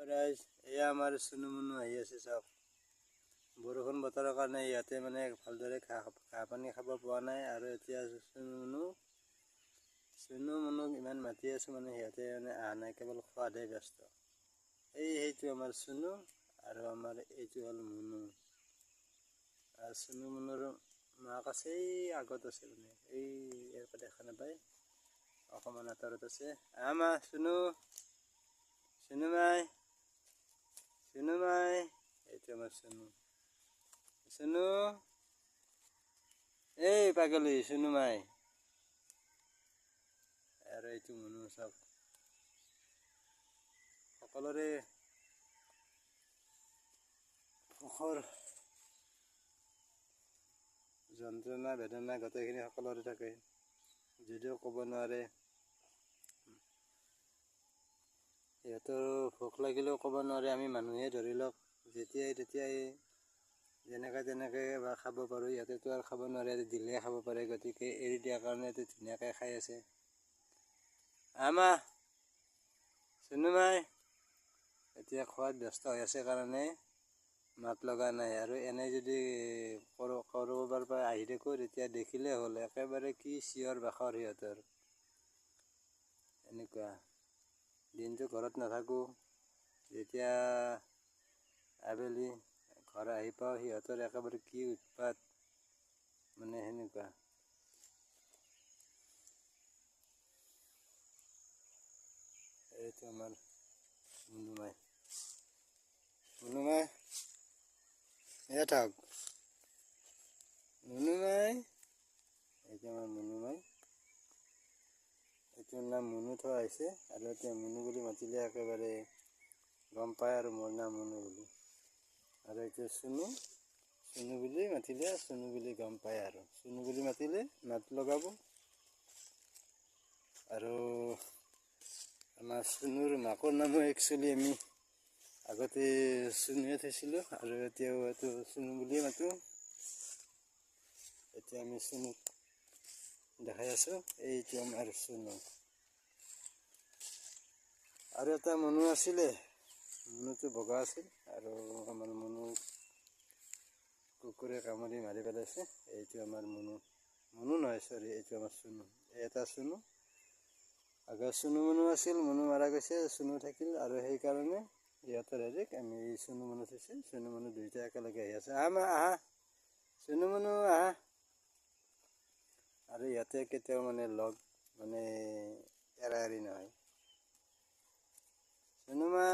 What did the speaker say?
Guys এয়া আমাৰ চুনু মুনু আহি আছে চাওক। বৰষুণ বতৰৰ কাৰণে ইয়াতে মানে ভালদৰে ঘাঁহ পানী খাব পোৱা নাই আৰু এতিয়া চুনু মুনুক ইমান মাতি আছোঁ মানে সিহঁতে মানে অহা নাই, কেৱল খোৱাতহে ব্যস্ত। সেইটো আমাৰ চুনু আৰু আমাৰ এইটো হ'ল মুনু। আৰু চুনু মুনুৰ মাক আছে এই আগত আছে, মানে এই ইয়াৰ পৰা দেখা নাপায়, অকণমান আঁতৰত আছে। আমা চুনু চুনু মাই এইটো আমাৰ চুনু এই পাগলি চুনু মাই। আৰু এইটো মুনু। চব সকলোৰে সুখৰ যন্ত্ৰণা বেদনা গোটেইখিনি সকলোৰে থাকে, যদিও ক'ব নোৱাৰে। সিহঁতৰ ভোক লাগিলেও ক'ব নোৱাৰে, আমি মানুহে ধৰি লওক যেতিয়াই তেতিয়াই যেনেকৈ বা খাব পাৰোঁ, সিহঁতেতো আৰু খাব নোৱাৰে, দিলেহে খাব পাৰে, গতিকে এৰি দিয়াৰ কাৰণেতো ধুনীয়াকৈ খাই আছে। আমা চুনু মাই এতিয়া খোৱাত ব্যস্ত হৈ আছে কাৰণে মাত লগা নাই, আৰু এনে যদি ক'ৰবাৰ পৰা আহি থাকোঁ তেতিয়া দেখিলে হ'ল, একেবাৰে কি চিঞৰ বাখৰ সিহঁতৰ। এনেকুৱা দিনটো ঘৰত নাথাকোঁ, যেতিয়া আবেলি ঘৰ আহি পাওঁ সিহঁতৰ একেবাৰে কি উৎপাত, মানে সেনেকুৱা। এইটো আমাৰ মুনু মাই এয়া থাক মুনু মাই। এইটো আমাৰ মুনু মাই, এইটোৰ নাম মুনু থোৱা হৈছে, আৰু এতিয়া মুনু বুলি মাতিলে একেবাৰে গম পায় আৰু মোৰ নাম মুনু বুলি। আৰু এইটো চুনু বুলি মাতিলে চুনু বুলি গম পায়, আৰু চুনু বুলি মাতিলে মাত লগাব। আৰু আমাৰ চুনুৰ মাকৰ নামো একচুৱেলি আমি আগতে চুনুৱে থৈছিলোঁ, আৰু এতিয়াও এইটো চুনু বুলিয়ে মাতোঁ। এতিয়া আমি চুনুক দেখাই আছোঁ, এইটো আমাৰ চুনু। আৰু এটা মুনু আছিলে, মুনুটো বগা আছিল, আৰু আমাৰ মুনু কুকুৰে কামুৰি মাৰি পেলাইছে। এইটো আমাৰ মুনু নহয়, চৰি, এইটো আমাৰ চুনু। এটা চুনু, আগৰ চুনু মুনু আছিল, মুনু মাৰা গৈছে, চুনু থাকিল, আৰু সেইকাৰণে সিহঁতৰ হেৰিক আমি এই চুনু মুনু থৈছোঁ। চুনু মুনু দুয়োটা একেলগে আহি আছে। আহা চুনু মুনু আহা। আৰু ইহঁতে কেতিয়াও মানে এৰা এৰি নহয়। চুনু মা